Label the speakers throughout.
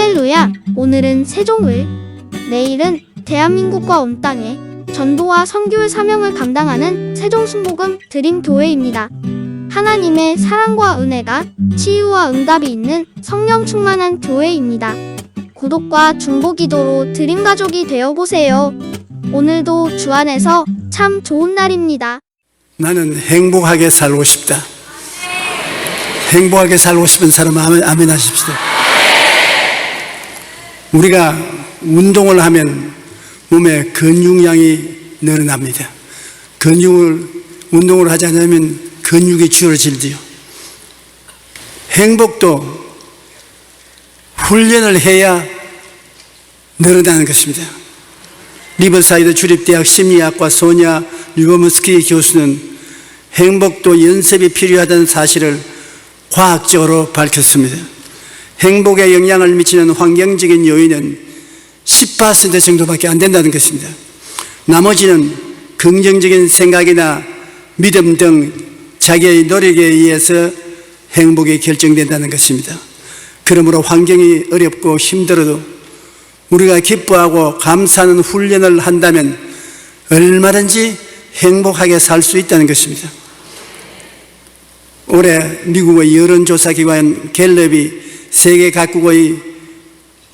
Speaker 1: 할렐루야! 오늘은 세종을, 내일은 대한민국과 온 땅에 전도와 선교의 사명을 감당하는 세종순복음 드림교회입니다. 하나님의 사랑과 은혜가 치유와 응답이 있는 성령 충만한 교회입니다. 구독과 중보기도로 드림가족이 되어보세요. 오늘도 주 안에서 참 좋은 날입니다.
Speaker 2: 나는 행복하게 살고 싶다. 행복하게 살고 싶은 사람은 아멘 하십시다. 우리가 운동을 하면 몸에 근육량이 늘어납니다. 운동을 하지 않으면 근육이 줄어들지요. 행복도 훈련을 해야 늘어나는 것입니다. 리버사이드 주립대학 심리학과 소냐 류보무스키 교수는 행복도 연습이 필요하다는 사실을 과학적으로 밝혔습니다. 행복에 영향을 미치는 환경적인 요인은 10% 정도밖에 안 된다는 것입니다. 나머지는 긍정적인 생각이나 믿음 등 자기의 노력에 의해서 행복이 결정된다는 것입니다. 그러므로 환경이 어렵고 힘들어도 우리가 기뻐하고 감사하는 훈련을 한다면 얼마든지 행복하게 살 수 있다는 것입니다. 올해 미국의 여론조사기관 갤럽이 세계 각국의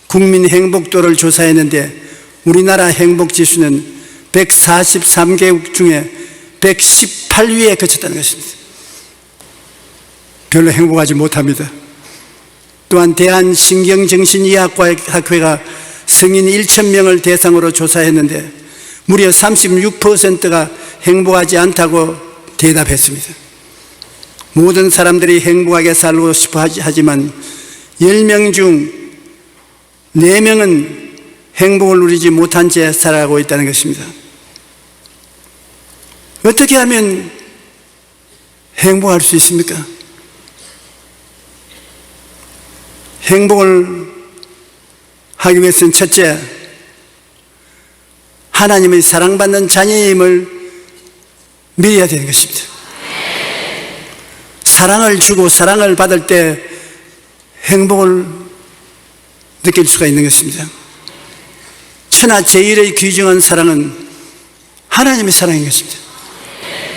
Speaker 2: 국민 행복도를 조사했는데 우리나라 행복지수는 143개국 중에 118위에 그쳤다는 것입니다. 별로 행복하지 못합니다. 또한 대한신경정신의학과학회가 성인 1,000명을 대상으로 조사했는데 무려 36%가 행복하지 않다고 대답했습니다. 모든 사람들이 행복하게 살고 싶어 하지만 10명 중 4명은 행복을 누리지 못한 채 살아가고 있다는 것입니다. 어떻게 하면 행복할 수 있습니까? 행복을 하기 위해서는 첫째, 하나님의 사랑받는 자녀임을 믿어야 되는 것입니다. 사랑을 주고 사랑을 받을 때 행복을 느낄 수가 있는 것입니다. 천하 제일의 귀중한 사랑은 하나님의 사랑인 것입니다.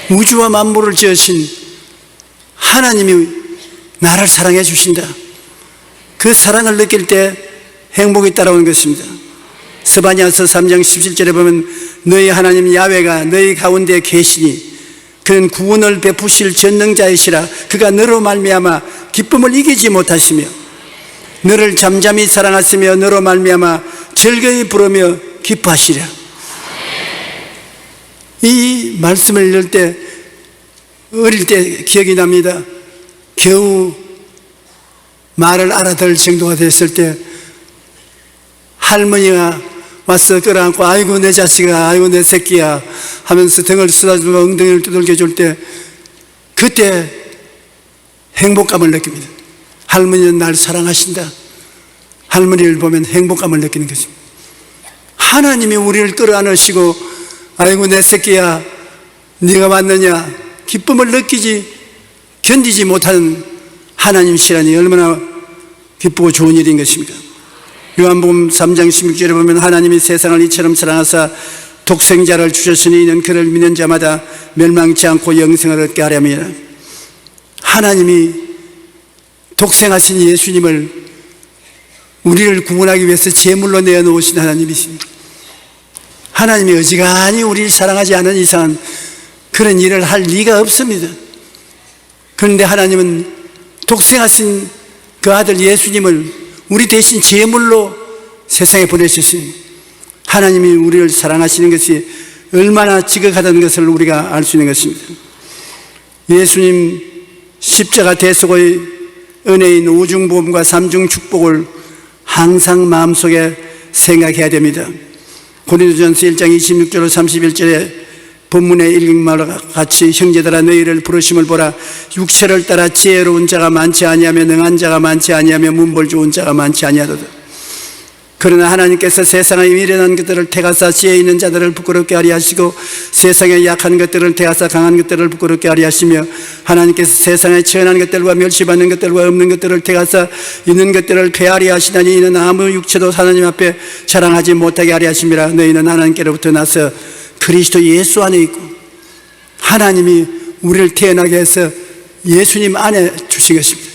Speaker 2: 우주와 만물을 지으신 하나님이 나를 사랑해 주신다. 그 사랑을 느낄 때 행복이 따라오는 것입니다. 스바냐서 3장 17절에 보면 너희 하나님 야훼가 너희 가운데 계시니 그는 구원을 베푸실 전능자이시라. 그가 너로 말미암아 기쁨을 이기지 못하시며 너를 잠잠히 사랑하시며 너로 말미암아 즐거이 부르며 기뻐하시랴. 이 말씀을 읽을 때 어릴 때 기억이 납니다. 겨우 말을 알아들 정도가 됐을 때 할머니가 와서 끌어안고 아이고 내 자식아 아이고 내 새끼야 하면서 등을 쓰다주고 엉덩이를 두들겨 줄 때 그때 행복감을 느낍니다. 할머니는 날 사랑하신다. 할머니를 보면 행복감을 느끼는 것입니다. 하나님이 우리를 끌어안으시고 아이고 내 새끼야 네가 왔느냐 기쁨을 견디지 못하는 하나님이시라니 얼마나 기쁘고 좋은 일인 것입니까? 요한복음 3장 16절에 보면 하나님이 세상을 이처럼 사랑하사 독생자를 주셨으니 이는 그를 믿는 자마다 멸망치 않고 영생을 얻게 하려니라. 하나님이 독생하신 예수님을 우리를 구원하기 위해서 제물로 내어놓으신 하나님이십니다. 하나님이 어지간히 우리를 사랑하지 않은 이상은 그런 일을 할 리가 없습니다. 그런데 하나님은 독생하신 그 아들 예수님을 우리 대신 제물로 세상에 보내셨으니 하나님이 우리를 사랑하시는 것이 얼마나 지극하다는 것을 우리가 알 수 있는 것입니다. 예수님 십자가 대속의 은혜인 오중보험과 삼중 축복을 항상 마음속에 생각해야 됩니다. 고린도전서 1장 26절 31절에 본문에 읽은 말과 같이 형제들아 너희를 부르심을 보라. 육체를 따라 지혜로운 자가 많지 아니하며 능한 자가 많지 아니하며 문벌 좋은 자가 많지 아니하도다. 그러나 하나님께서 세상의 미련한 것들을 택하사 지혜 있는 자들을 부끄럽게 하리 하시고 세상의 약한 것들을 택하사 강한 것들을 부끄럽게 하리 하시며 하나님께서 세상의 천한 것들과 멸시받는 것들과 없는 것들을 택하사 있는 것들을 폐하리 하시나니 이는 아무 육체도 하나님 앞에 자랑하지 못하게 하리 하심이라. 너희는 하나님께로부터 나서 그리스도 예수 안에 있고 하나님이 우리를 태어나게 해서 예수님 안에 주신 것입니다.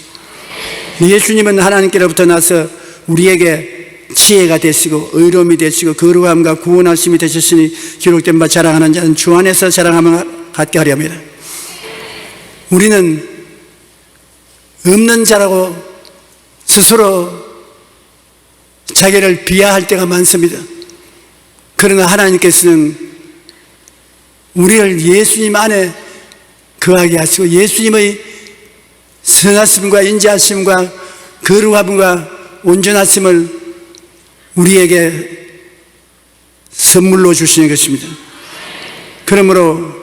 Speaker 2: 예수님은 하나님께로부터 나서 우리에게 지혜가 되시고 의로움이 되시고 거룩함과 구원하심이 되셨으니 기록된 바 자랑하는 자는 주 안에서 자랑함을 갖게 하려 합니다. 우리는 없는 자라고 스스로 자기를 비하할 때가 많습니다. 그러나 하나님께서는 우리를 예수님 안에 거하게 하시고 예수님의 선하심과 인자하심과 거룩함과 온전하심을 우리에게 선물로 주시는 것입니다. 그러므로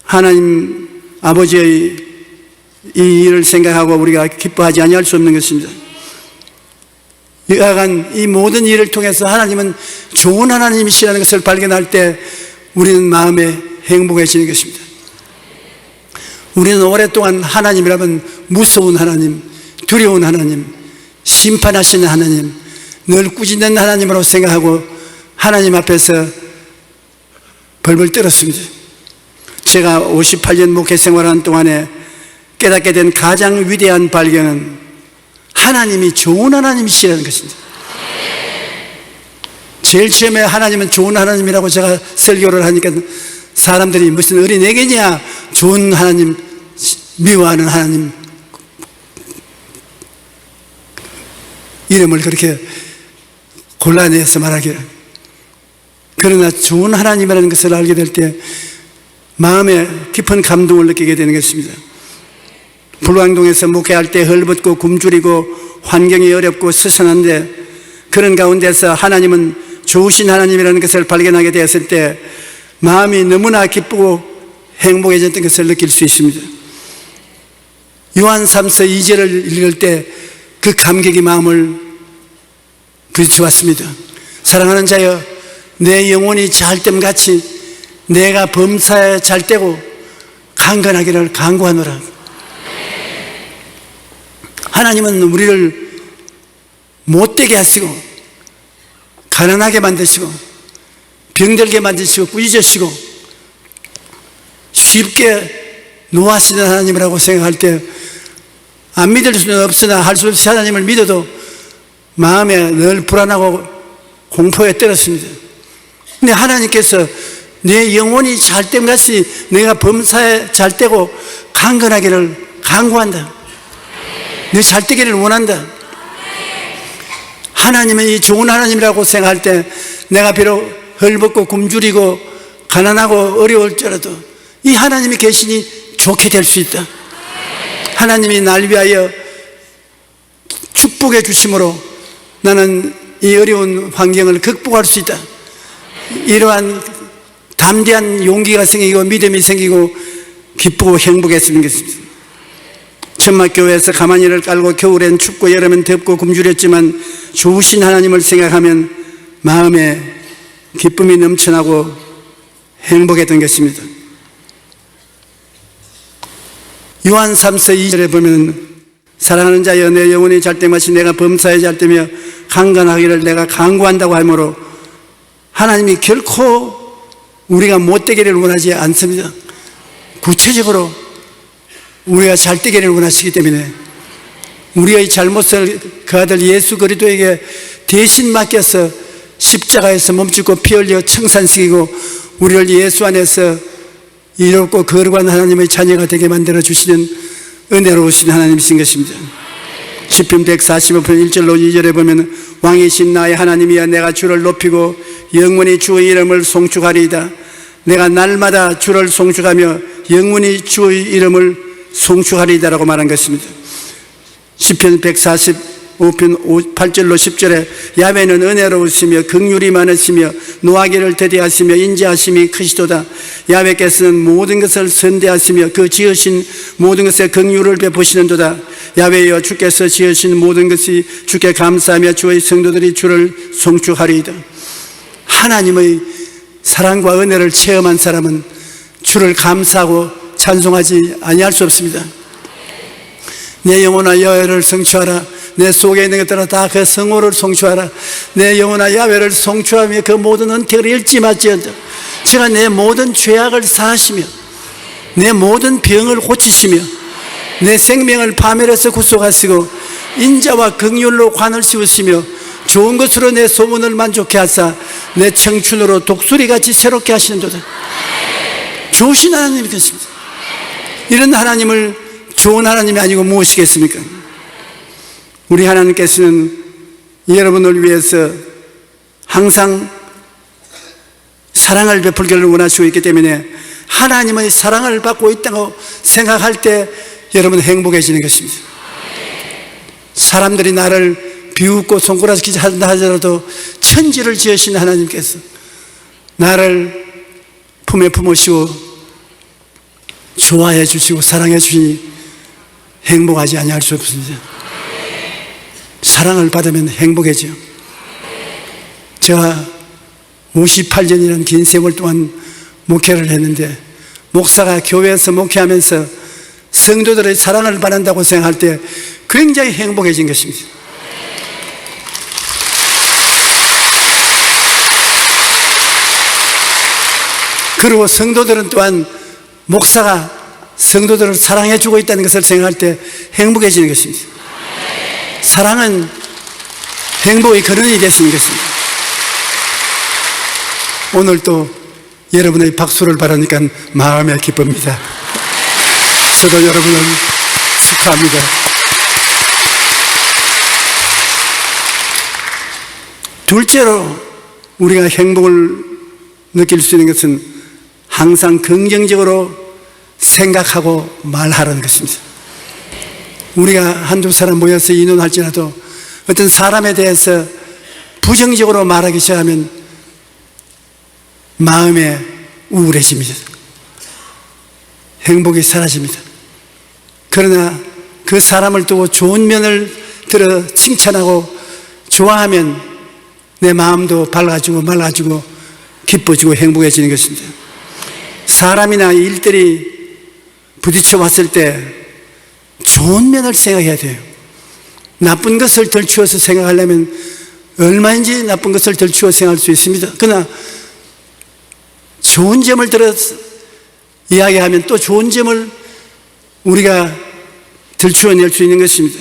Speaker 2: 하나님 아버지의 이 일을 생각하고 우리가 기뻐하지 아니할 수 없는 것입니다. 여하간 이 모든 일을 통해서 하나님은 좋은 하나님이시라는 것을 발견할 때 우리는 마음에 행복해지는 것입니다. 우리는 오랫동안 하나님이라면 무서운 하나님, 두려운 하나님, 심판하시는 하나님, 늘 꾸짖는 하나님으로 생각하고 하나님 앞에서 벌벌 떨었습니다. 제가 58년 목회 생활하는 동안에 깨닫게 된 가장 위대한 발견은 하나님이 좋은 하나님이시라는 것입니다. 제일 처음에 하나님은 좋은 하나님이라고 제가 설교를 하니까 사람들이 무슨 어린애기냐, 좋은 하나님, 미워하는 하나님 이름을 그렇게 곤란해서 말하기를. 그러나 좋은 하나님이라는 것을 알게 될 때 마음에 깊은 감동을 느끼게 되는 것입니다. 불광동에서 목회할 때 헐벗고 굶주리고 환경이 어렵고 스선한데 그런 가운데서 하나님은 좋으신 하나님이라는 것을 발견하게 되었을 때 마음이 너무나 기쁘고 행복해졌던 것을 느낄 수 있습니다. 요한 3서 2절을 읽을 때 그 감격이 마음을 부딪혀왔습니다. 사랑하는 자여, 내 영혼이 잘됨같이 내가 범사에 잘되고 강건하기를 간구하노라. 하나님은 우리를 못되게 하시고 가난하게 만드시고 병들게 만드시고 꾸짖으시고 쉽게 노하시는 하나님이라고 생각할 때 안 믿을 수는 없으나 할 수 없이 하나님을 믿어도 마음에 늘 불안하고 공포에 떨었습니다. 근데 하나님께서 내 영혼이 잘됨같이 내가 범사에 잘되고 강건하기를 간구한다. 내 잘되기를 원한다. 하나님은 이 좋은 하나님이라고 생각할 때 내가 비록 헐벗고 굶주리고 가난하고 어려울지라도 이 하나님이 계시니 좋게 될 수 있다. 하나님이 날 위하여 축복해 주심으로 나는 이 어려운 환경을 극복할 수 있다. 이러한 담대한 용기가 생기고 믿음이 생기고 기쁘고 행복했는 것입니다. 천막교회에서 가마니를 깔고 겨울엔 춥고 여름엔 덥고 굶주렸지만 좋으신 하나님을 생각하면 마음에 기쁨이 넘쳐나고 행복했던 것입니다. 요한 3서 2절에 보면 사랑하는 자여, 내 영혼이 잘됨같이 내가 범사에 잘되며 강건하기를 내가 간구한다고 하므로 하나님이 결코 우리가 못되기를 원하지 않습니다. 구체적으로 우리가 잘되기를 원하시기 때문에 우리의 잘못을 그 아들 예수 그리스도에게 대신 맡겨서 십자가에서 몸짓고 피 흘려 청산시키고 우리를 예수 안에서 이롭고 거룩한 하나님의 자녀가 되게 만들어 주시는 은혜로우신 하나님이신 것입니다. 시편 145편 1절로 2절에 보면 왕이신 나의 하나님이여, 내가 주를 높이고 영원히 주의 이름을 송축하리이다. 내가 날마다 주를 송축하며 영원히 주의 이름을 송축하리이다라고 말한 것입니다. 시편 145편 5편 8절로 10절에 야훼는 은혜로우시며 긍휼이 많으시며 노하기를 더디하시며 인자하심이 크시도다. 야훼께서는 모든 것을 선대하시며 그 지으신 모든 것에 긍휼을 베푸시는도다. 야훼여 주께서 지으신 모든 것이 주께 감사하며 주의 성도들이 주를 송축하리이다. 하나님의 사랑과 은혜를 체험한 사람은 주를 감사하고 찬송하지 아니할 수 없습니다. 내 영혼아 여호와를 성취하라. 내 속에 있는 것들아 다 그 성호를 송축하라. 내 영혼아 야훼를 송축하며 그 모든 은택을 잃지 말지어다. 제가 내 모든 죄악을 사하시며 내 모든 병을 고치시며 내 생명을 파멸해서 구속하시고 인자와 긍휼로 관을 씌우시며 좋은 것으로 내 소문을 만족케 하사 내 청춘으로 독수리같이 새롭게 하시는도다. 좋으신 하나님이 계십니다. 이런 하나님을 좋은 하나님이 아니고 무엇이겠습니까? 우리 하나님께서는 여러분을 위해서 항상 사랑을 베풀기를 원하시고 있기 때문에 하나님의 사랑을 받고 있다고 생각할 때 여러분 행복해지는 것입니다. 사람들이 나를 비웃고 손가락질 한다 하더라도 천지를 지으신 하나님께서 나를 품에 품으시고 좋아해 주시고 사랑해 주시니 행복하지 아니할 수 없습니다. 사랑을 받으면 행복해져요. 제가 58년이라는 긴 세월 동안 목회를 했는데 목사가 교회에서 목회하면서 성도들의 사랑을 받는다고 생각할 때 굉장히 행복해진 것입니다. 그리고 성도들은 또한 목사가 성도들을 사랑해주고 있다는 것을 생각할 때 행복해지는 것입니다. 사랑은 행복의 근원이 되시는 것입니다. 오늘 또 여러분의 박수를 받으니까 마음에 기쁩니다. 저도 여러분을 축하합니다. 둘째로 우리가 행복을 느낄 수 있는 것은 항상 긍정적으로 생각하고 말하라는 것입니다. 우리가 한두 사람 모여서 의논할지라도 어떤 사람에 대해서 부정적으로 말하기 시작하면 마음에 우울해집니다. 행복이 사라집니다. 그러나 그 사람을 두고 좋은 면을 들어 칭찬하고 좋아하면 내 마음도 밝아지고 맑아지고 기뻐지고 행복해지는 것입니다. 사람이나 일들이 부딪혀 왔을 때 좋은 면을 생각해야 돼요. 나쁜 것을 덜추어서 생각하려면 얼마인지 나쁜 것을 덜추어 생각할 수 있습니다. 그러나 좋은 점을 들어서 이야기하면 또 좋은 점을 우리가 들추어낼 수 있는 것입니다.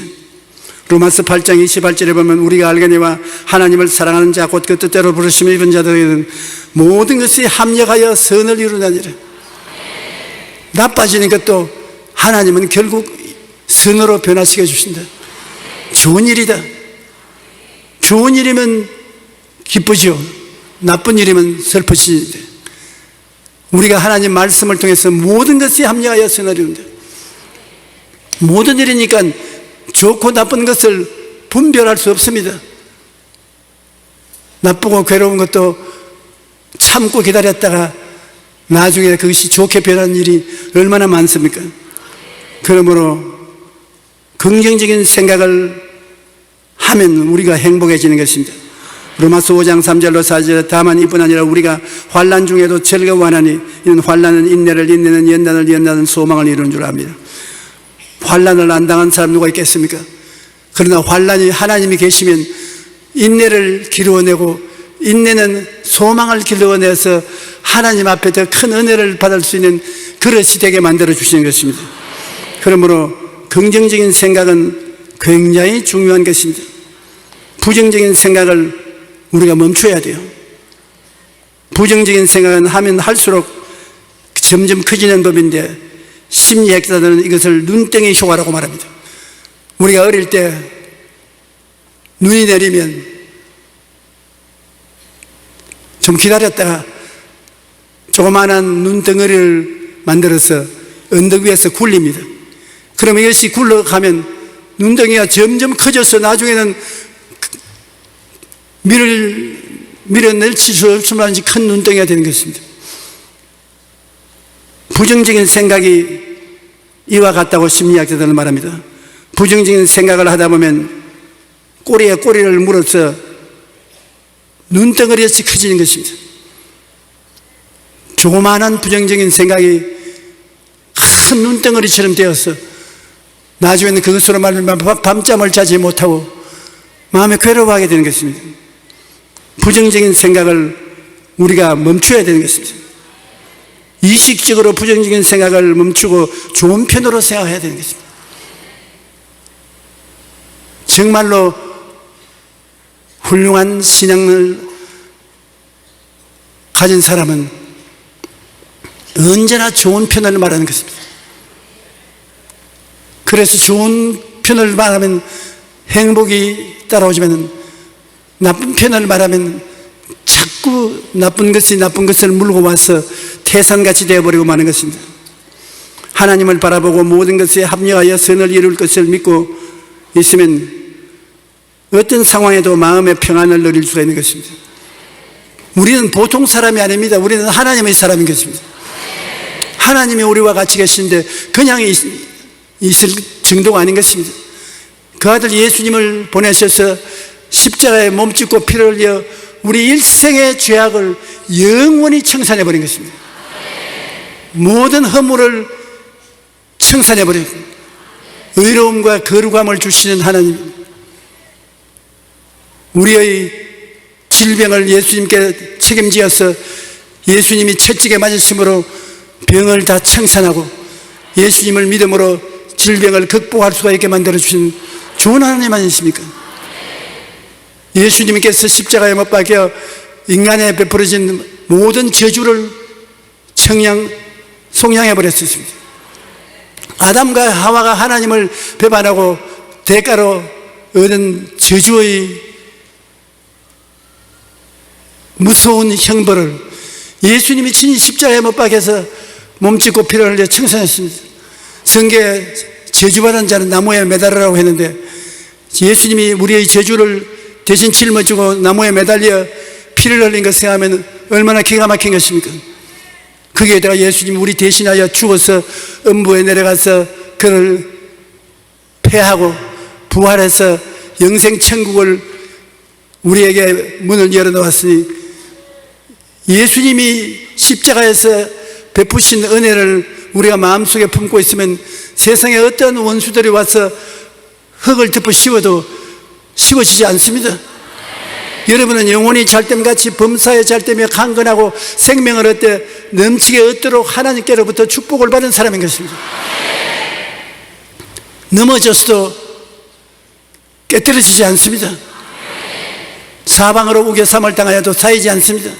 Speaker 2: 로마서 8장 28절에 보면 우리가 알거니와 하나님을 사랑하는 자 곧 그 뜻대로 부르심을 입은 자들에게는 모든 것이 합력하여 선을 이루나니라. 나빠지는 것도 하나님은 결국 선으로 변화시켜 주신다. 좋은 일이다. 좋은 일이면 기쁘죠. 나쁜 일이면 슬프시다. 우리가 하나님 말씀을 통해서 모든 것이 합력하여 선을 이룬다. 모든 일이니까 좋고 나쁜 것을 분별할 수 없습니다. 나쁘고 괴로운 것도 참고 기다렸다가 나중에 그것이 좋게 변하는 일이 얼마나 많습니까? 그러므로 긍정적인 생각을 하면 우리가 행복해지는 것입니다. 로마서 5장 3절로 4절에 다만 이뿐 아니라 우리가 환난 중에도 즐거워하나니 이는 환난은 인내를, 인내는 연단을, 연단은 소망을 이루는 줄 압니다. 환난을 안 당한 사람 누가 있겠습니까? 그러나 환난이 하나님이 계시면 인내를 기르어내고 인내는 소망을 기르어내서 하나님 앞에 더 큰 은혜를 받을 수 있는 그릇이 되게 만들어 주시는 것입니다. 그러므로 긍정적인 생각은 굉장히 중요한 것입니다. 부정적인 생각을 우리가 멈춰야 돼요. 부정적인 생각은 하면 할수록 점점 커지는 법인데 심리학자들은 이것을 눈덩이 효과라고 말합니다. 우리가 어릴 때 눈이 내리면 좀 기다렸다가 조그마한 눈덩어리를 만들어서 언덕 위에서 굴립니다. 그럼 이것이 굴러가면 눈덩이가 점점 커져서 나중에는 밀어낼 수 없을 만한 큰 눈덩이가 되는 것입니다. 부정적인 생각이 이와 같다고 심리학자들은 말합니다. 부정적인 생각을 하다 보면 꼬리에 꼬리를 물어서 눈덩어리같이 커지는 것입니다. 조그마한 부정적인 생각이 큰 눈덩어리처럼 되어서 나중에는 그것으로 말하면 밤잠을 자지 못하고 마음에 괴로워하게 되는 것입니다. 부정적인 생각을 우리가 멈춰야 되는 것입니다. 의식적으로 부정적인 생각을 멈추고 좋은 편으로 생각해야 되는 것입니다. 정말로 훌륭한 신앙을 가진 사람은 언제나 좋은 편을 말하는 것입니다. 그래서 좋은 편을 말하면 행복이 따라오지만 나쁜 편을 말하면 자꾸 나쁜 것을 물고 와서 태산같이 되어버리고 마는 것입니다. 하나님을 바라보고 모든 것에 합력하여 선을 이룰 것을 믿고 있으면 어떤 상황에도 마음의 평안을 누릴 수가 있는 것입니다. 우리는 보통 사람이 아닙니다. 우리는 하나님의 사람인 것입니다. 하나님이 우리와 같이 계시는데 그냥 있을 정도가 아닌 것입니다. 그 아들 예수님을 보내셔서 십자가에 몸짓고 피를 흘려 우리 일생의 죄악을 영원히 청산해버린 것입니다. 모든 허물을 청산해버리고 의로움과 거룩함을 주시는 하나님, 우리의 질병을 예수님께 책임지어서 예수님이 채찍에 맞으심으로 병을 다 청산하고 예수님을 믿음으로 질병을 극복할 수가 있게 만들어주신 좋은 하나님 아니십니까? 예수님께서 십자가에 못 박혀 인간에 베풀어진 모든 저주를 속량해버렸습니다. 아담과 하와가 하나님을 배반하고 대가로 얻은 저주의 무서운 형벌을 예수님이 친히 십자가에 못 박혀서 몸짓고 피를 흘려 청산했습니다. 성경에 저주받은 자는 나무에 매달으라고 했는데 예수님이 우리의 저주를 대신 짊어지고 나무에 매달려 피를 흘린 것을 생각하면 얼마나 기가 막힌 것입니까? 거기에다가 예수님이 우리 대신하여 죽어서 음부에 내려가서 그를 폐하고 부활해서 영생천국을 우리에게 문을 열어놓았으니 예수님이 십자가에서 베푸신 은혜를 우리가 마음속에 품고 있으면 세상에 어떤 원수들이 와서 흙을 덮어 씌워도 씌워지지 않습니다. 여러분은 영혼이 잘됨같이 범사에 잘되며 강건하고 생명을 얻되 넘치게 얻도록 하나님께로부터 축복을 받은 사람인 것입니다. 넘어졌어도 깨뜨려지지 않습니다. 사방으로 우겨삼을 당하여도 쌓이지 않습니다.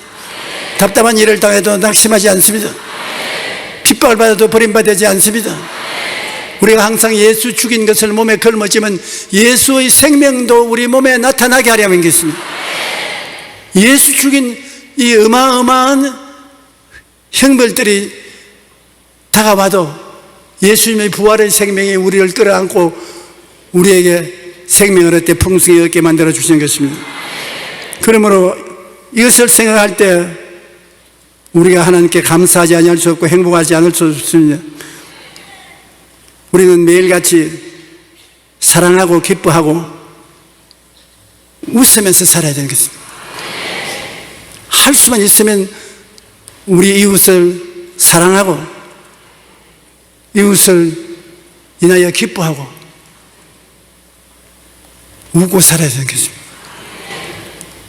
Speaker 2: 답답한 일을 당해도 낙심하지 않습니다. 핍박을 받아도 버림받지 않습니다. 우리가 항상 예수 죽인 것을 몸에 걸머쥐면 예수의 생명도 우리 몸에 나타나게 하려는 것입니다. 예수 죽인 이 어마어마한 형벌들이 다가와도 예수님의 부활의 생명이 우리를 끌어안고 우리에게 생명을 얻되 풍성히 얻게 만들어 주시는 것입니다. 그러므로 이것을 생각할 때 우리가 하나님께 감사하지 않을 수 없고 행복하지 않을 수 없습니다. 우리는 매일같이 사랑하고 기뻐하고 웃으면서 살아야 되는 것입니다. 할 수만 있으면 우리 이웃을 사랑하고 이웃을 인하여 기뻐하고 웃고 살아야 되는 것입니다.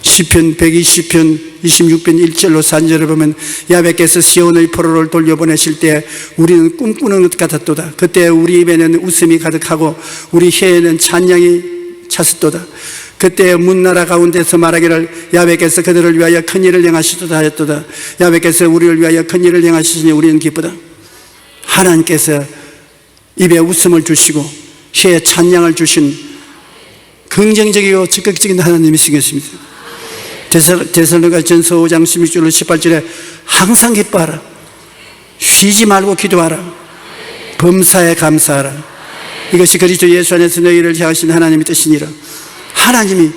Speaker 2: 시편 120편 26편 1절로 3절을 보면 야훼께서 시온의 포로를 돌려보내실 때 우리는 꿈꾸는 것 같았도다. 그때 우리 입에는 웃음이 가득하고 우리 혀에는 찬양이 찼었도다. 그때 문나라 가운데서 말하기를 야훼께서 그들을 위하여 큰 일을 행하시도다 하였도다. 야훼께서 우리를 위하여 큰 일을 행하시니 우리는 기쁘다. 하나님께서 입에 웃음을 주시고 혀에 찬양을 주신 긍정적이고 적극적인 하나님이신 것입니다. 데살로니가전서 5장 16절로 18절에 항상 기뻐하라. 쉬지 말고 기도하라. 범사에 감사하라. 이것이 그리스도 예수 안에서 너희를 향하신 하나님의 뜻이니라. 하나님이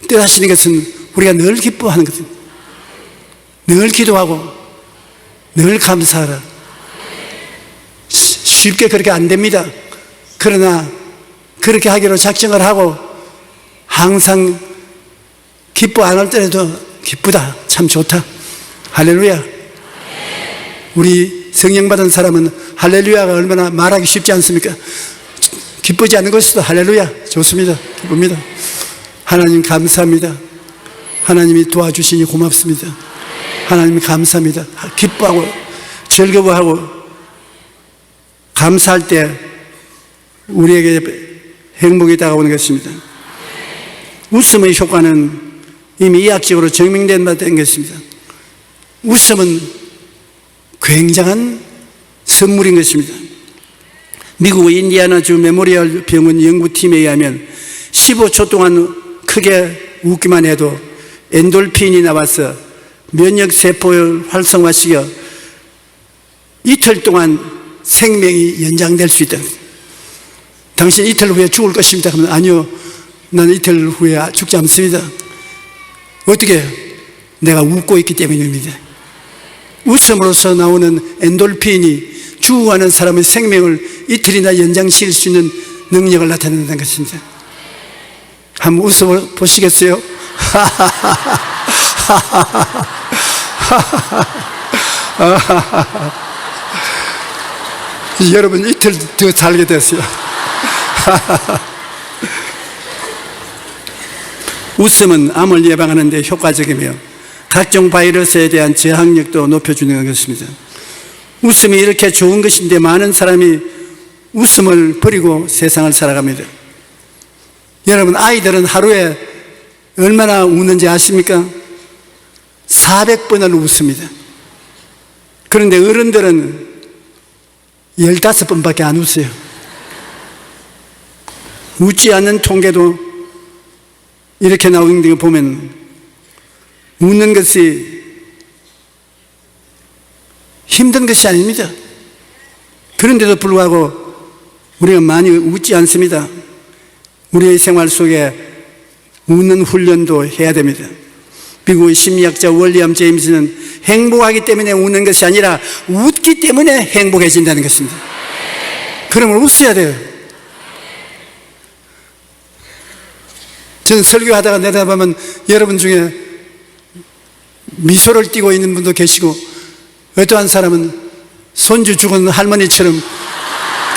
Speaker 2: 뜻하시는 것은 우리가 늘 기뻐하는 것입니다. 늘 기도하고 늘 감사하라. 쉽게 그렇게 안 됩니다. 그러나 그렇게 하기로 작정을 하고 항상 기뻐 안 할 때라도 기쁘다, 참 좋다, 할렐루야. 우리 성령 받은 사람은 할렐루야가 얼마나 말하기 쉽지 않습니까? 기쁘지 않은 것이도 할렐루야, 좋습니다. 기쁩니다. 하나님 감사합니다. 하나님이 도와주시니 고맙습니다. 하나님 감사합니다. 기뻐하고 즐거워하고 감사할 때 우리에게 행복이 다가오는 것입니다. 웃음의 효과는 이미 의학적으로 증명된 바 된 것입니다. 웃음은 굉장한 선물인 것입니다. 미국의 인디아나주 메모리얼 병원 연구팀에 의하면 15초 동안 크게 웃기만 해도 엔돌핀이 나와서 면역세포를 활성화시켜 이틀 동안 생명이 연장될 수 있다. 당신 이틀 후에 죽을 것입니다. 그러면 아니요, 나는 이틀 후에 죽지 않습니다. 어떻게? 내가 웃고 있기 때문입니다. 웃음으로서 나오는 엔돌핀이 죽어가는 사람의 생명을 이틀이나 연장시킬 수 있는 능력을 나타낸다는 것입니다. 한번 웃어보시겠어요? 여러분 이틀 더 살게 됐어요. 웃음은 암을 예방하는 데 효과적이며 각종 바이러스에 대한 저항력도 높여주는 것입니다. 웃음이 이렇게 좋은 것인데 많은 사람이 웃음을 버리고 세상을 살아갑니다. 여러분, 아이들은 하루에 얼마나 웃는지 아십니까? 400번을 웃습니다. 그런데 어른들은 15번밖에 안 웃어요. 웃지 않는 통계도 이렇게 나오는 걸 보면 웃는 것이 힘든 것이 아닙니다. 그런데도 불구하고 우리가 많이 웃지 않습니다. 우리의 생활 속에 웃는 훈련도 해야 됩니다. 미국의 심리학자 월리엄 제임스는 행복하기 때문에 웃는 것이 아니라 웃기 때문에 행복해진다는 것입니다. 그러면 웃어야 돼요. 저는 설교하다가 내다보면 여러분 중에 미소를 띠고 있는 분도 계시고 어떠한 사람은 손주 죽은 할머니처럼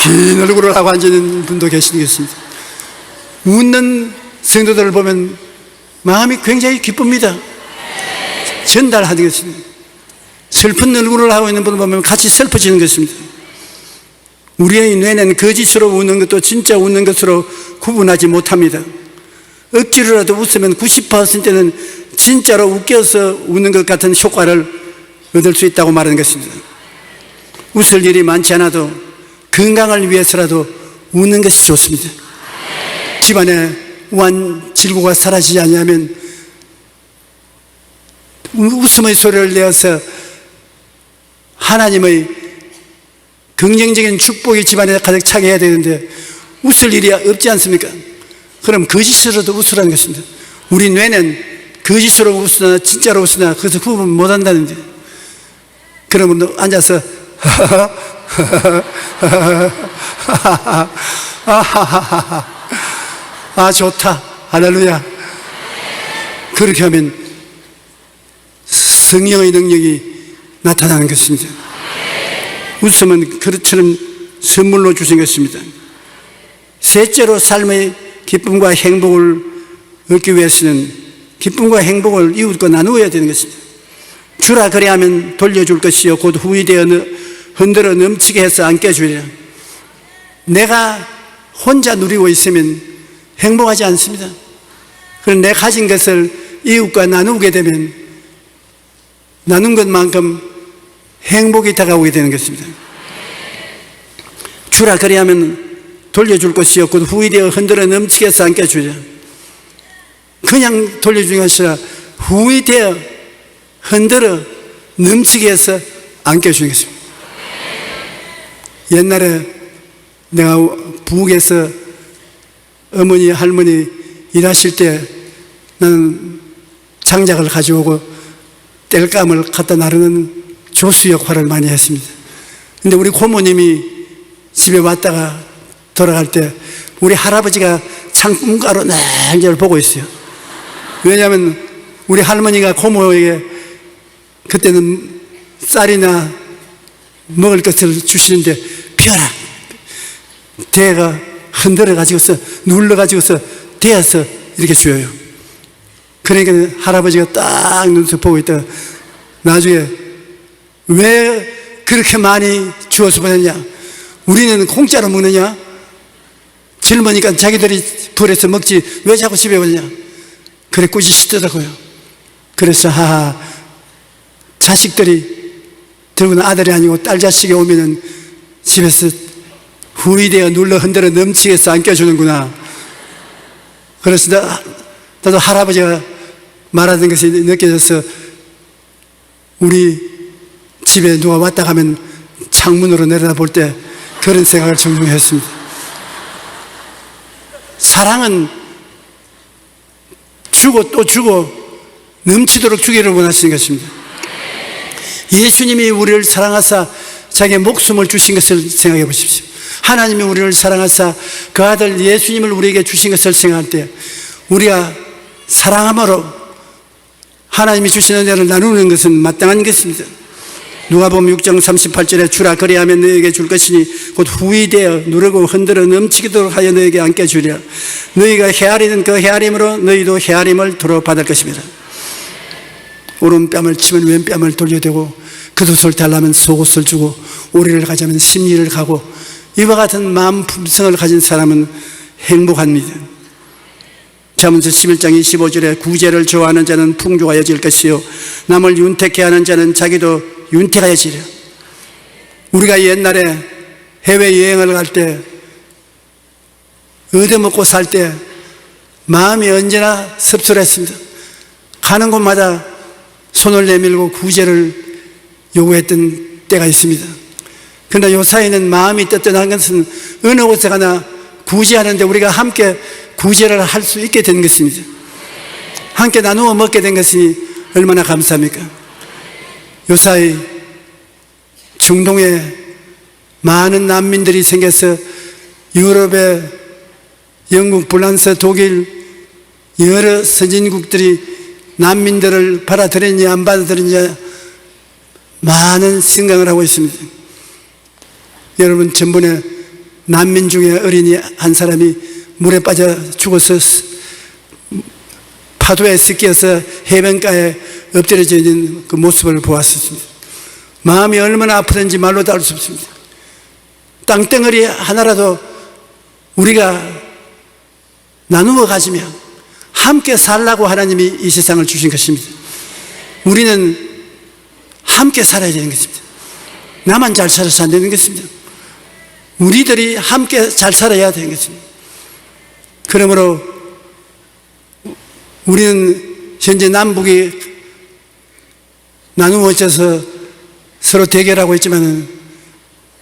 Speaker 2: 긴 얼굴을 하고 앉아있는 분도 계시겠습니다. 웃는 성도들을 보면 마음이 굉장히 기쁩니다. 전달하는 것입니다. 슬픈 얼굴을 하고 있는 분을 보면 같이 슬퍼지는 것입니다. 우리의 뇌는 거짓으로 웃는 것도 진짜 웃는 것으로 구분하지 못합니다. 억지로라도 웃으면 90%는 진짜로 웃겨서 웃는 것 같은 효과를 얻을 수 있다고 말하는 것입니다. 웃을 일이 많지 않아도 건강을 위해서라도 웃는 것이 좋습니다. 집안에 우한 질고가 사라지지 않으면 웃음의 소리를 내어서 하나님의 긍정적인 축복이 집안에 가득 차게 해야 되는데 웃을 일이 없지 않습니까? 그럼 거짓으로도 웃으라는 것입니다. 우리 뇌는 거짓으로 웃으나 진짜로 웃으나 그것을 구분 못한다는데, 그러면 앉아서 아 좋다, 할렐루야, 그렇게 하면 성령의 능력이 나타나는 것입니다. 웃음은 그릇처럼 선물로 주신 것입니다. 셋째로 삶의 기쁨과 행복을 얻기 위해서는 기쁨과 행복을 이웃과 나누어야 되는 것입니다. 주라 그리하면 돌려줄 것이요 곧 후히 되어 흔들어 넘치게 해서 안겨주리라. 내가 혼자 누리고 있으면 행복하지 않습니다. 그럼 내 가진 것을 이웃과 나누게 되면 나눈 것만큼 행복이 다가오게 되는 것입니다. 주라 그리하면 돌려줄 것이요 곧 후히 되어 흔들어 넘치게 해서 안겨주리라. 그냥 돌려주는 것이 아니라 후히 되어 흔들어 넘치게 해서 안겨주는 것입니다. 옛날에 내가 부엌에서 어머니, 할머니 일하실 때 나는 장작을 가져오고 땔감을 갖다 나르는 조수 역할을 많이 했습니다. 근데 우리 고모님이 집에 왔다가 돌아갈 때 우리 할아버지가 창문가로 냉정을 보고 있어요. 왜냐하면 우리 할머니가 고모에게 그때는 쌀이나 먹을 것을 주시는데 펴라 대가 흔들어 가지고서 눌러 가지고서 대어서 이렇게 줘요. 그러니까 할아버지가 딱 눈썹 보고 있다가 나중에 왜 그렇게 많이 주어서 보냈냐, 우리는 공짜로 먹느냐, 젊으니까 자기들이 벌에서 먹지 왜 자꾸 집에 오느냐, 그래 꾸짖으시더라고요. 그래서 자식들이 더구나 아들이 아니고 딸 자식이 오면은 집에서 후이되어 눌러 흔들어 넘치게서 안겨주는구나. 그래서 나도 할아버지가 말하던 것이 느껴져서 우리 집에 누가 왔다 가면 창문으로 내려다볼 때 그런 생각을 종종 했습니다. 사랑은 주고 또 주고 넘치도록 주기를 원하시는 것입니다. 예수님이 우리를 사랑하사 자기의 목숨을 주신 것을 생각해 보십시오. 하나님이 우리를 사랑하사 그 아들 예수님을 우리에게 주신 것을 생각할 때 우리가 사랑함으로 하나님이 주신 은혜를 나누는 것은 마땅한 것입니다. 누가복음 6장 38절에 주라 그리하면 너에게 줄 것이니 곧 후이되어 누르고 흔들어 넘치도록 하여 너에게 안겨 주리라. 너희가 헤아리는 그 헤아림으로 너희도 헤아림을 도로 받을 것입니다. 오른뺨을 치면 왼뺨을 돌려대고 겉옷을 달라면 속옷을 주고 오리를 가자면 심리를 가고 이와 같은 마음 품성을 가진 사람은 행복합니다. 잠언서 11장 25절에 구제를 좋아하는 자는 풍족하여질 것이요 남을 윤택해 하는 자는 자기도 윤택하여지려. 우리가 옛날에 해외여행을 갈 때 얻어먹고 살 때 마음이 언제나 섭섭했습니다. 가는 곳마다 손을 내밀고 구제를 요구했던 때가 있습니다. 그러나 요사이는 마음이 뜨뜻한 것은 어느 곳에 가나 구제하는데 우리가 함께 구제를 할 수 있게 된 것입니다. 함께 나누어 먹게 된 것이 얼마나 감사합니까? 요사이 중동에 많은 난민들이 생겨서 유럽에 영국, 프랑스, 독일 여러 선진국들이 난민들을 받아들이느냐 안 받아들이느냐 많은 생각을 하고 있습니다. 여러분, 전번에 난민 중에 어린이 한 사람이 물에 빠져 죽어서 파도에 섞여서 해변가에 엎드려져 있는 그 모습을 보았습니다. 마음이 얼마나 아프든지 말로 다룰 수 없습니다. 땅덩어리 하나라도 우리가 나누어 가지며 함께 살라고 하나님이 이 세상을 주신 것입니다. 우리는 함께 살아야 되는 것입니다. 나만 잘 살아서 안 되는 것입니다. 우리들이 함께 잘 살아야 되는 것입니다. 그러므로 우리는 현재 남북이 나누어져서 서로 대결하고 있지만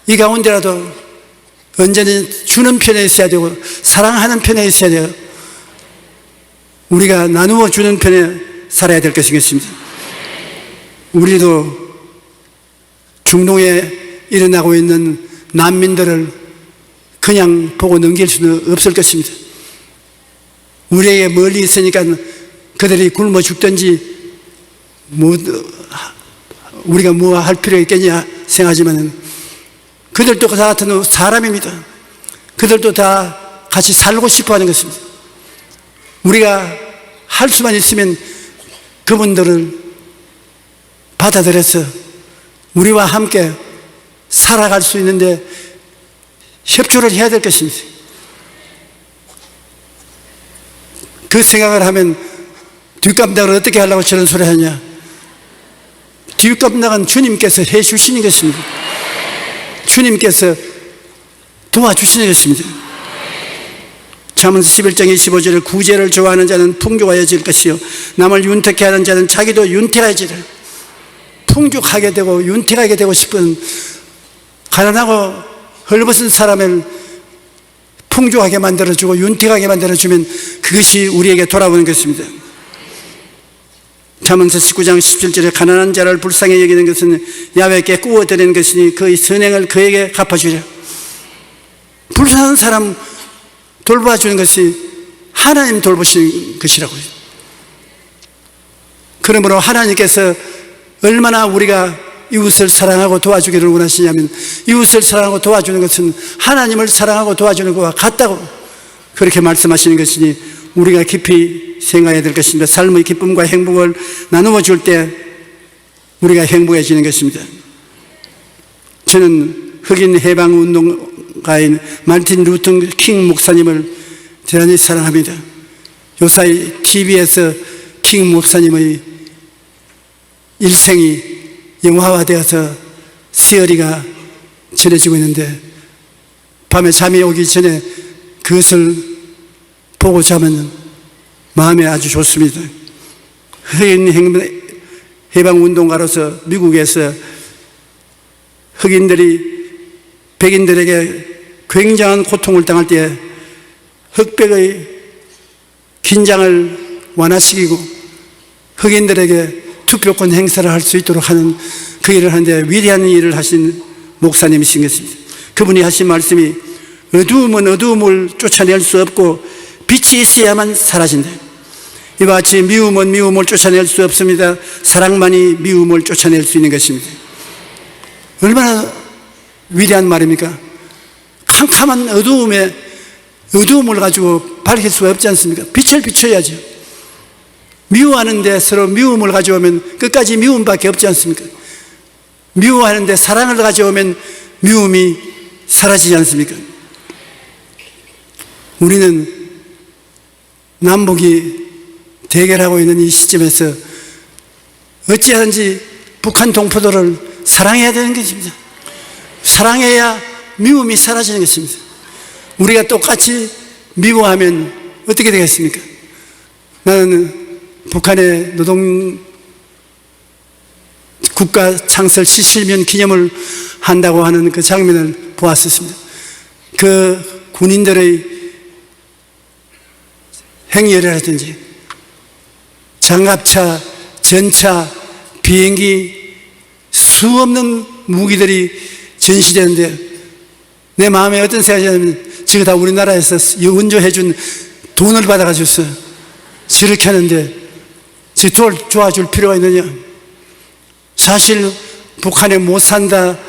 Speaker 2: 이 가운데라도 언제는 주는 편에 있어야 되고 사랑하는 편에 있어야 돼요. 우리가 나누어 주는 편에 살아야 될 것입니다. 우리도 중동에 일어나고 있는 난민들을 그냥 보고 넘길 수는 없을 것입니다. 우리에게 멀리 있으니까 그들이 굶어 죽든지 우리가 뭐 할 필요가 있겠냐 생각하지만 그들도 다 같은 사람입니다. 그들도 다 같이 살고 싶어 하는 것입니다. 우리가 할 수만 있으면 그분들을 받아들여서 우리와 함께 살아갈 수 있는데 협조를 해야 될 것입니다. 그 생각을 하면 뒷감당을 어떻게 하려고 저런 소리 하냐. 뒷감당은 주님께서 해 주시는 것입니다. 주님께서 도와주시는 것입니다. 잠언서 11장 25절에 구제를 좋아하는 자는 풍족하여질 것이요 남을 윤택해 하는 자는 자기도 윤택하여지리라. 풍족하게 되고 윤택하게 되고 싶은 가난하고 헐벗은 사람을 풍족하게 만들어주고 윤택하게 만들어주면 그것이 우리에게 돌아오는 것입니다. 잠언서 19장 17절에 가난한 자를 불쌍히 여기는 것은 야훼께 구워드리는 것이니 그의 선행을 그에게 갚아주려. 불쌍한 사람 돌봐주는 것이 하나님 돌보시는 것이라고요. 그러므로 하나님께서 얼마나 우리가 이웃을 사랑하고 도와주기를 원하시냐면, 이웃을 사랑하고 도와주는 것은 하나님을 사랑하고 도와주는 것과 같다고 그렇게 말씀하시는 것이니 우리가 깊이 생각해야 될 것입니다. 삶의 기쁨과 행복을 나누어 줄 때 우리가 행복해지는 것입니다. 저는 흑인 해방운동가인 마틴 루터 킹 목사님을 대단히 사랑합니다. 요사이 TV에서 킹 목사님의 일생이 영화화되어서 시어리가 전해지고 있는데, 밤에 잠이 오기 전에 그것을 보고 자면 마음이 아주 좋습니다. 흑인 해방운동가로서 미국에서 흑인들이 백인들에게 굉장한 고통을 당할 때 흑백의 긴장을 완화시키고 흑인들에게 투표권 행사를 할 수 있도록 하는 그 일을 하는데 위대한 일을 하신 목사님이신 것입니다. 그분이 하신 말씀이 어두움은 어두움을 쫓아낼 수 없고 빛이 있어야만 사라진다. 이와 같이 미움은 미움을 쫓아낼 수 없습니다. 사랑만이 미움을 쫓아낼 수 있는 것입니다. 얼마나 위대한 말입니까? 캄캄한 어두움을 가지고 밝힐 수가 없지 않습니까? 빛을 비춰야죠. 미워하는데 서로 미움을 가져오면 끝까지 미움밖에 없지 않습니까? 미워하는데 사랑을 가져오면 미움이 사라지지 않습니까? 우리는 남북이 대결하고 있는 이 시점에서 어찌하든지 북한 동포들을 사랑해야 되는 것입니다. 사랑해야 미움이 사라지는 것입니다. 우리가 똑같이 미워하면 어떻게 되겠습니까? 나는 북한의 노동 국가 창설 70년 기념을 한다고 하는 그 장면을 보았었습니다. 그 군인들의 행렬이라든지 장갑차, 전차, 비행기, 수없는 무기들이 전시되는데 내 마음에 어떤 생각이 나냐면 저거 다 우리나라에서 원조해준 돈을 받아가지고 저렇게 하는데 저 도와줄 필요가 있느냐? 사실 북한에 못 산다,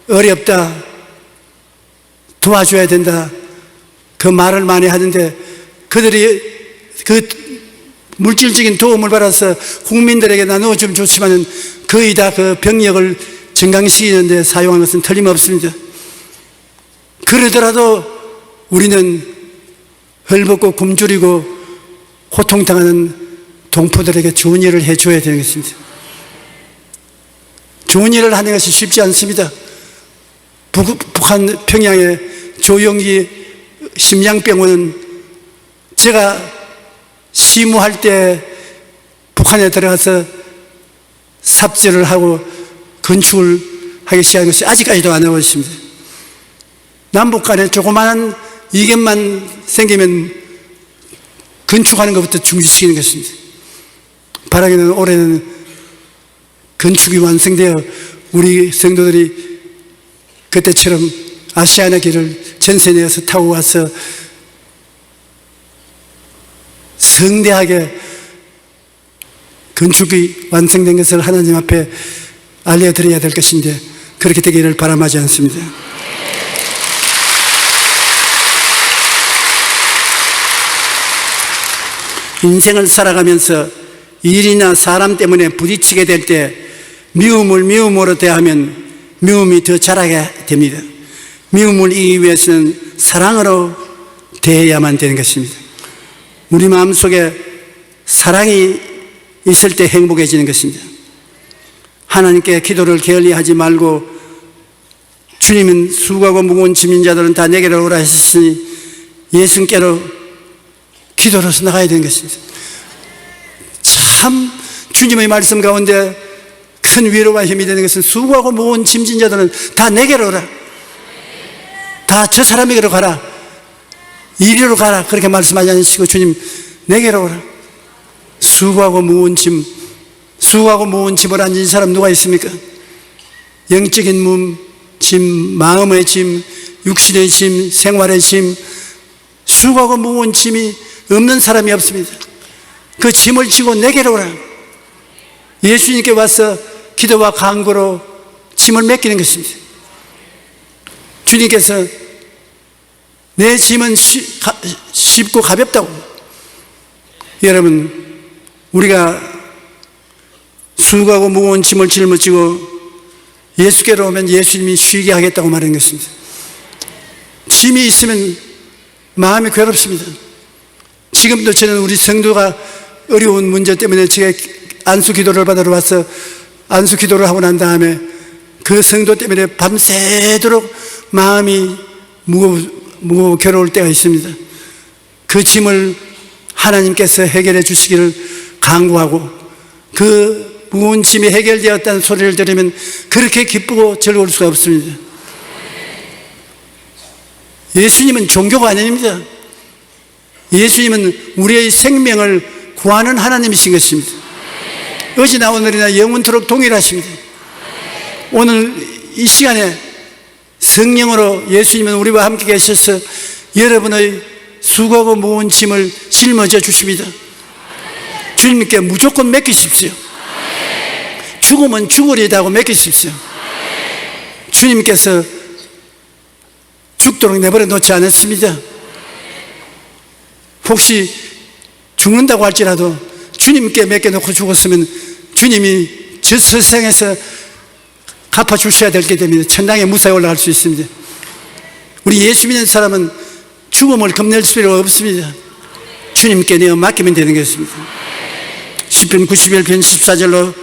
Speaker 2: 어렵다, 도와줘야 된다, 그 말을 많이 하는데 그들이 그 물질적인 도움을 받아서 국민들에게 나누어주면 좋지만 거의 다 그 병력을 증강시키는데 사용한 것은 틀림없습니다. 그러더라도 우리는 헐벗고 굶주리고 고통당하는 동포들에게 좋은 일을 해줘야 되는 것입니다. 좋은 일을 하는 것이 쉽지 않습니다. 북한 평양의 조영기 심장병원은 제가 시무할 때 북한에 들어가서 삽질을 하고 건축을 하기 시작한 것이 아직까지도 안 하고 있습니다. 남북 간에 조그마한 이견만 생기면 건축하는 것부터 중지시키는 것입니다. 바라기는 올해는 건축이 완성되어 우리 성도들이 그때처럼 아시아나 길을 전세 내어서 타고 와서 성대하게 건축이 완성된 것을 하나님 앞에 알려드려야 될 것인데 그렇게 되기를 바람하지 않습니다. 인생을 살아가면서 일이나 사람 때문에 부딪히게 될 때 미움을 미움으로 대하면 미움이 더 자라게 됩니다. 미움을 이기기 위해서는 사랑으로 대해야만 되는 것입니다. 우리 마음속에 사랑이 있을 때 행복해지는 것입니다. 하나님께 기도를 게을리하지 말고 주님은 수고하고 무거운 짐진 자들은 다 내게로 오라 하셨으니 예수께로 기도로서 나가야 되는 것입니다. 참 주님의 말씀 가운데 큰 위로와 힘이 되는 것은 수고하고 무거운 짐진 자들은 다 내게로 오라. 다 저 사람에게로 가라. 이리로 가라 그렇게 말씀하지 않으시고 주님 내게로 오라. 수고하고 무거운 짐을 안진 사람 누가 있습니까? 영적인 짐, 마음의 짐, 육신의 짐, 생활의 짐, 수고하고 무거운 짐이 없는 사람이 없습니다. 그 짐을 지고 내게로 오라. 예수님께 와서 기도와 간구로 짐을 맡기는 것입니다. 주님께서 내 짐은 쉽고 가볍다고. 여러분, 우리가 수고하고 무거운 짐을 짊어지고 예수께로 오면 예수님이 쉬게 하겠다고 말하는 것입니다. 짐이 있으면 마음이 괴롭습니다. 지금도 저는 우리 성도가 어려운 문제 때문에 제가 안수 기도를 받으러 와서 안수 기도를 하고 난 다음에 그 성도 때문에 밤새도록 마음이 무거워 괴로울 때가 있습니다. 그 짐을 하나님께서 해결해 주시기를 간구하고 그 무거운 짐이 해결되었다는 소리를 들으면 그렇게 기쁘고 즐거울 수가 없습니다. 예수님은 종교가 아닙니다. 예수님은 우리의 생명을 구하는 하나님이신 것입니다. 어제나 오늘이나 영원토록 동일하십니다. 오늘 이 시간에 성령으로 예수님은 우리와 함께 계셔서 여러분의 수고하고 무거운 짐을 짊어져 주십니다. 주님께 무조건 맡기십시오. 죽으면 죽으리다고 맡기십시오. 주님께서 죽도록 내버려 놓지 않았습니다. 혹시 죽는다고 할지라도 주님께 맡겨놓고 죽었으면 주님이 저 세상에서 갚아주셔야 될 게 됩니다. 천당에 무사히 올라갈 수 있습니다. 우리 예수 믿는 사람은 죽음을 겁낼 필요가 없습니다. 주님께 내어 맡기면 되는 것입니다. 시편 91편 14절로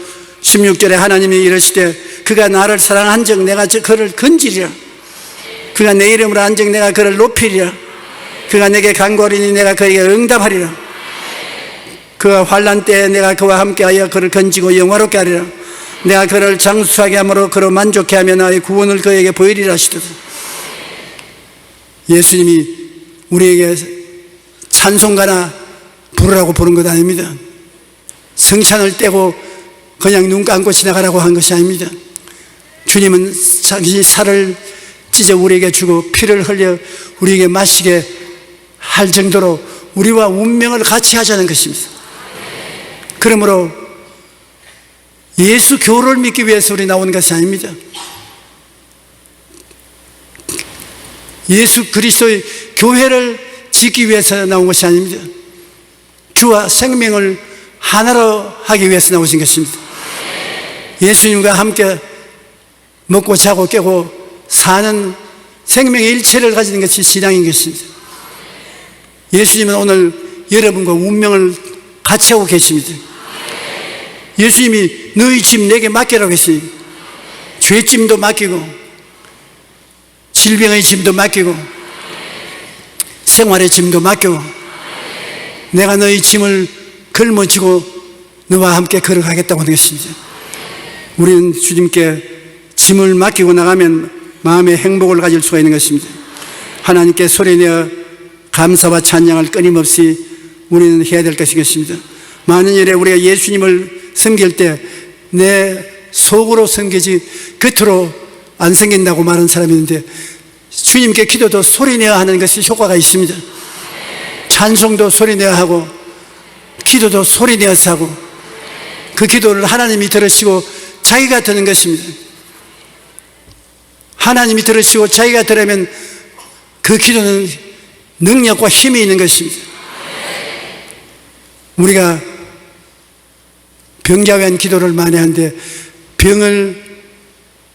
Speaker 2: 16절에 하나님이 이르시되 그가 나를 사랑한즉 내가 그를 건지리라. 그가 내 이름으로 한즉 내가 그를 높이리라. 그가 내게 간구하리니 내가 그에게 응답하리라. 그가 환난 때에 내가 그와 함께하여 그를 건지고 영화롭게 하리라. 내가 그를 장수하게 함으로 그로 만족해 하며 나의 구원을 그에게 보이리라 하시도다. 예수님이 우리에게 찬송가나 부르라고 부른 것 아닙니다. 성찬을 떼고 그냥 눈 감고 지나가라고 한 것이 아닙니다. 주님은 자기 살을 찢어 우리에게 주고 피를 흘려 우리에게 마시게 할 정도로 우리와 운명을 같이 하자는 것입니다. 그러므로 예수 교를 믿기 위해서 우리 나오는 것이 아닙니다. 예수 그리스도의 교회를 짓기 위해서 나온 것이 아닙니다. 주와 생명을 하나로 하기 위해서 나오신 것입니다. 예수님과 함께 먹고 자고 깨고 사는 생명의 일체를 가지는 것이 신앙인 것입니다. 예수님은 오늘 여러분과 운명을 같이 하고 계십니다. 예수님이 너희 짐 내게 맡기라고 했으니 죄짐도 맡기고 질병의 짐도 맡기고 생활의 짐도 맡기고 내가 너희 짐을 걸머지고 너와 함께 걸어가겠다고 하는 것입니다. 우리는 주님께 짐을 맡기고 나가면 마음의 행복을 가질 수가 있는 것입니다. 하나님께 소리내어 감사와 찬양을 끊임없이 우리는 해야 될 것이겠습니다. 많은 일에 우리가 예수님을 섬길 때 내 속으로 섬기지 겉으로 안 섬긴다고 말하는 사람이 있는데 주님께 기도도 소리내어 하는 것이 효과가 있습니다. 찬송도 소리내어 하고 기도도 소리내어서 하고 그 기도를 하나님이 들으시고 자기가 드는 것입니다. 하나님이 들으시고 자기가 들으면 그 기도는 능력과 힘이 있는 것입니다. 우리가 병자에 대한 기도를 많이 하는데 병을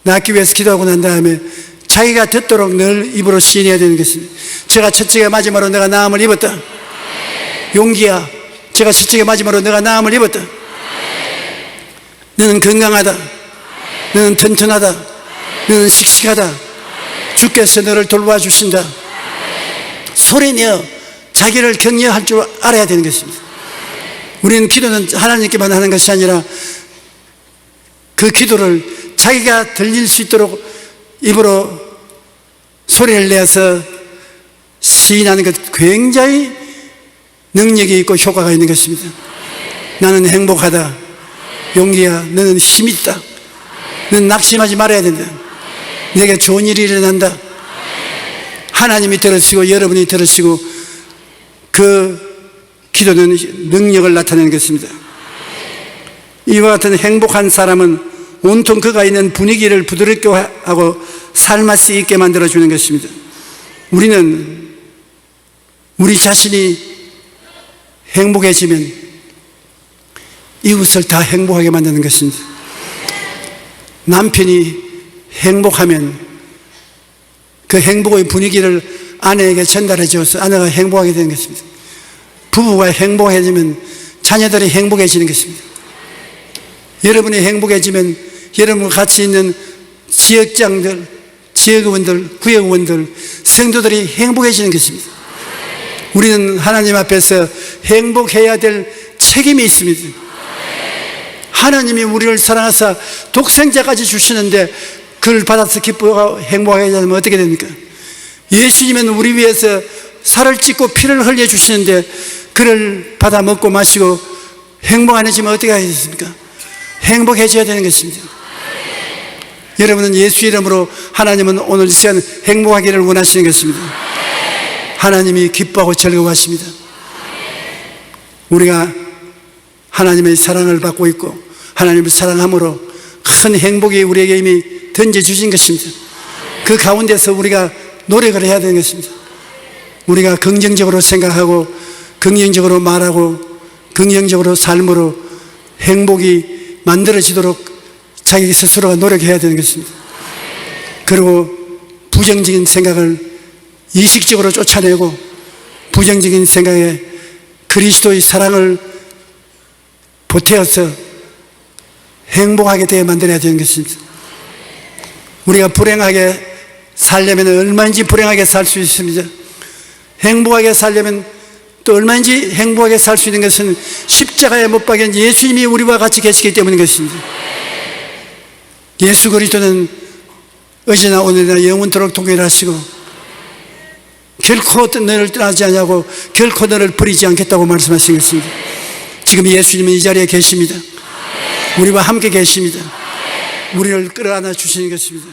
Speaker 2: 낫기 위해서 기도하고 난 다음에 자기가 듣도록 늘 입으로 시인해야 되는 것입니다. 제가 첫째가 마지막으로 내가 나음을 입었다. 용기야, 제가 첫째가 마지막으로 내가 나음을 입었다. 너는 건강하다. 너는 튼튼하다. 너는 씩씩하다. 주께서 너를 돌봐 주신다. 소리내어 자기를 격려할 줄 알아야 되는 것입니다. 우리는 기도는 하나님께만 하는 것이 아니라 그 기도를 자기가 들릴 수 있도록 입으로 소리를 내서 시인하는 것 굉장히 능력이 있고 효과가 있는 것입니다. 나는 행복하다. 용기야, 너는 힘이 있다. 너는 낙심하지 말아야 된다. 내게 좋은 일이 일어난다. 하나님이 들으시고 여러분이 들으시고 그 기도는 능력을 나타내는 것입니다. 이와 같은 행복한 사람은 온통 그가 있는 분위기를 부드럽게 하고 살맛이 있게 만들어주는 것입니다. 우리는 우리 자신이 행복해지면 이웃을 다 행복하게 만드는 것입니다. 남편이 행복하면 그 행복의 분위기를 아내에게 전달해 주어서 아내가 행복하게 되는 것입니다. 부부가 행복해지면 자녀들이 행복해지는 것입니다. 여러분이 행복해지면 여러분과 같이 있는 지역장들, 지역의원들, 구역의원들, 성도들이 행복해지는 것입니다. 우리는 하나님 앞에서 행복해야 될 책임이 있습니다. 하나님이 우리를 사랑하사 독생자까지 주시는데 그를 받아서 기뻐하고 행복하게 하면 어떻게 됩니까? 예수님은 우리 위해서 살을 찢고 피를 흘려 주시는데 그를 받아 먹고 마시고 행복 안 해지면 어떻게 하겠습니까? 행복해져야 되는 것입니다. 여러분은 예수 이름으로 하나님은 오늘 이 시간 행복하기를 원하시는 것입니다. 하나님이 기뻐하고 즐거워하십니다. 우리가 하나님의 사랑을 받고 있고 하나님을 사랑함으로 큰 행복이 우리에게 이미 던져주신 것입니다. 그 가운데서 우리가 노력을 해야 되는 것입니다. 우리가 긍정적으로 생각하고 긍정적으로 말하고 긍정적으로 삶으로 행복이 만들어지도록 자기 스스로가 노력해야 되는 것입니다. 그리고 부정적인 생각을 의식적으로 쫓아내고 부정적인 생각에 그리스도의 사랑을 보태어서 행복하게 되어 만들어야 되는 것입니다. 우리가 불행하게 살려면 얼마든지 불행하게 살 수 있습니다. 행복하게 살려면 또 얼마든지 행복하게 살 수 있는 것은 십자가에 못 박힌 예수님이 우리와 같이 계시기 때문인 것입니다. 예수 그리스도는 어제나 오늘이나 영원토록 동일하시고 결코 너를 떠나지 않냐고 결코 너를 버리지 않겠다고 말씀하신 것입니다. 지금 예수님은 이 자리에 계십니다. 우리와 함께 계십니다. 우리를 끌어안아 주시는 것입니다.